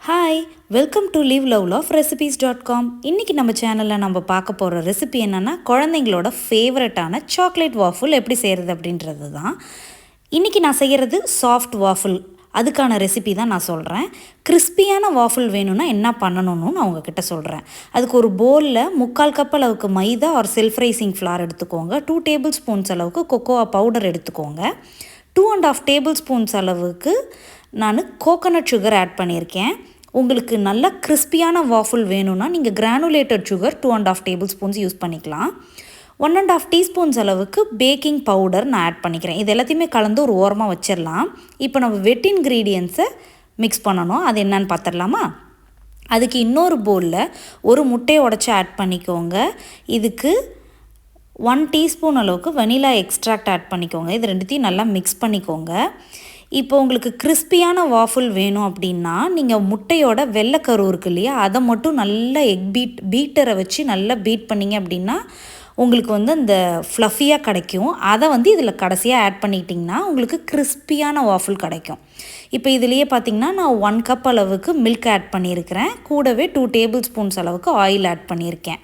Hi, welcome to liveloveloverecipes.com. இன்றைக்கி நம்ம சேனலில் நம்ம பார்க்க போகிற ரெசிபி என்னென்னா குழந்தைங்களோட ஃபேவரட்டான சாக்லேட் வாஃபிள் எப்படி செய்கிறது அப்படின்றது தான். இன்றைக்கி நான் செய்கிறது சாஃப்ட் வாஃபிள். அதுக்கான ரெசிபி தான் நான் சொல்கிறேன். கிறிஸ்பியான வாஃபிள் வேணும்னா என்ன பண்ணணும்னு நான் உங்ககிட்ட சொல்கிறேன். அதுக்கு ஒரு பவுலில் 3/4 கப் அளவுக்கு மைதா ஆர் செல்ஃப் ரைசிங் ஃப்ளார் எடுத்துக்கோங்க. 2 டேபிள் ஸ்பூன்ஸ் அளவுக்கு கொக்கோவா பவுடர் எடுத்துக்கோங்க. 2.5 டேபிள் ஸ்பூன்ஸ் அளவுக்கு நான் கோகோனட் சுகர் ஆட் பண்ணியிருக்கேன். உங்களுக்கு நல்ல கிறிஸ்பியான வாஃபிள் வேணும்னா நீங்கள் granulated sugar 2.5 table spoons use பண்ணிக்கலாம். 1.5 டீஸ்பூன்ஸ் அளவுக்கு பேக்கிங் பவுடர் நான் ஆட் பண்ணிக்கிறேன். இது எல்லாத்தையுமே கலந்து ஒரு ஓரமாக வச்சிடலாம். இப்போ நம்ம வெட் இன்க்ரீடியன்ஸை மிக்ஸ் பண்ணணும். அது என்னன்னு பார்த்துடலாமா? அதுக்கு இன்னொரு பவுலில் ஒரு முட்டையை உடச்சி ஆட் பண்ணிக்கோங்க. இதுக்கு 1 டீஸ்பூன் அளவுக்கு வெனிலா எக்ஸ்ட்ராக்ட் ஆட் பண்ணிக்கோங்க. இது ரெண்டுத்தையும் நல்லா மிக்ஸ் பண்ணிக்கோங்க. இப்போ உங்களுக்கு கிறிஸ்பியான வாஃபிள் வேணும் அப்படின்னா நீங்கள் முட்டையோட வெள்ளைக்கரு இருக்கு இல்லையா, அதை மட்டும் நல்லா பீட்டரை வச்சு நல்லா பீட் பண்ணிங்க அப்படின்னா உங்களுக்கு இந்த ஃப்ளஃபியாக கிடைக்கும். அதை இதில் கடைசியாக ஆட் பண்ணிக்கிட்டிங்கன்னா உங்களுக்கு கிறிஸ்பியான வாஃபிள் கிடைக்கும். இப்போ இதுலேயே பார்த்திங்கன்னா நான் 1 கப் அளவுக்கு மில்க் ஆட் பண்ணியிருக்கிறேன். கூடவே 2 டேபிள் ஸ்பூன்ஸ் அளவுக்கு ஆயில் ஆட் பண்ணியிருக்கேன்.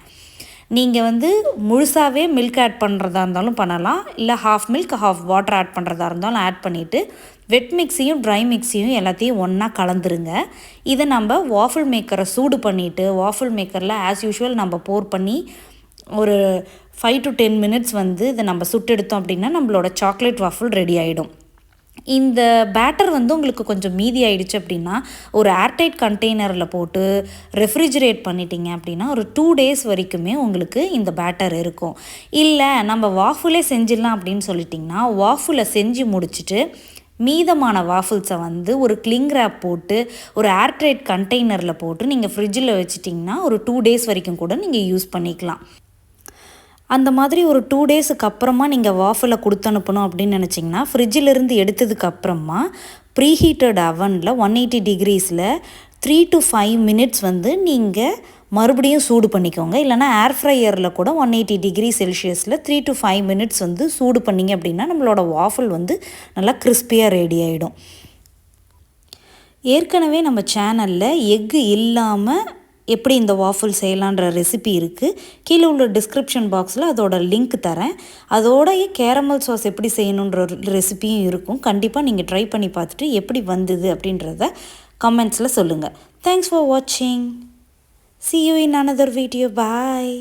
நீங்கள் முழுசாகவே மில்க் ஆட் பண்ணுறதா இருந்தாலும் பண்ணலாம், இல்லை half milk half water add பண்ணுறதா இருந்தாலும் ஆட் பண்ணிவிட்டு வெட் மிக்ஸியும் ட்ரை மிக்ஸியும் எல்லாத்தையும் ஒன்றா கலந்துருங்க. இதை நம்ம வாஃபிள் மேக்கரை சூடு பண்ணிவிட்டு வாஃபிள் மேக்கரில் ஆஸ் யூஷுவல் நம்ம போர் பண்ணி ஒரு 5 to 10 மினிட்ஸ் இதை நம்ம சுட்டெடுத்தோம் அப்படின்னா நம்மளோட சாக்லேட் வாஃபிள் ரெடி ஆகிடும். இந்த பேட்டர் உங்களுக்கு கொஞ்சம் மீதி ஆகிடுச்சு அப்படின்னா ஒரு ஏர்டைட் கண்டெய்னரில் போட்டு ரெஃப்ரிஜரேட் பண்ணிட்டீங்க அப்படின்னா ஒரு 2 days வரைக்குமே உங்களுக்கு இந்த பேட்டர் இருக்கும். இல்லை நம்ம வாஃபிளே செஞ்சிடலாம் அப்படின்னு சொல்லிட்டிங்கன்னா வாஃபிளை செஞ்சு முடிச்சுட்டு மீதமான வாஃபிள்ஸை ஒரு கிளிங் ரேப் போட்டு ஒரு ஏர்டைட் கண்டெய்னரில் போட்டு நீங்கள் ஃப்ரிட்ஜில் வச்சிட்டிங்கன்னா ஒரு 2 days வரைக்கும் கூட நீங்கள் யூஸ் பண்ணிக்கலாம். அந்த மாதிரி ஒரு 2 daysக்கு அப்புறமா நீங்கள் வாஃபிளை கொடுத்து அனுப்பணும் அப்படின்னு நினச்சிங்கன்னா ஃப்ரிட்ஜிலிருந்து எடுத்ததுக்கப்புறமா ப்ரீஹீட்டட் அவனில் 180 degreesல 3 to 5 minutes நீங்கள் மறுபடியும் சூடு பண்ணிக்கோங்க. இல்லைனா ஏர் ஃப்ரையரில் கூட 180 degree செல்சியஸில் 3 to 5 minutes சூடு பண்ணிங்க அப்படின்னா நம்மளோட வாஃபிள் நல்லா கிறிஸ்பியாக ரெடி ஆகிடும். ஏற்கனவே நம்ம சேனலில் எக்கு இல்லாமல் எப்படி இந்த வாஃபிள் செய்யலான்ற ரெசிபி இருக்குது. கீழே உள்ள டிஸ்கிரிப்ஷன் பாக்ஸில் அதோட லிங்க் தரேன். அதோடைய கேரமல் சாஸ் எப்படி செய்யணுன்ற ரெசிபியும் இருக்கும். கண்டிப்பாக நீங்கள் ட்ரை பண்ணி பார்த்துட்டு எப்படி வந்தது அப்படின்றத கமெண்ட்ஸில் சொல்லுங்கள். தேங்க்ஸ் ஃபார் வாட்சிங். See you in another video. Bye.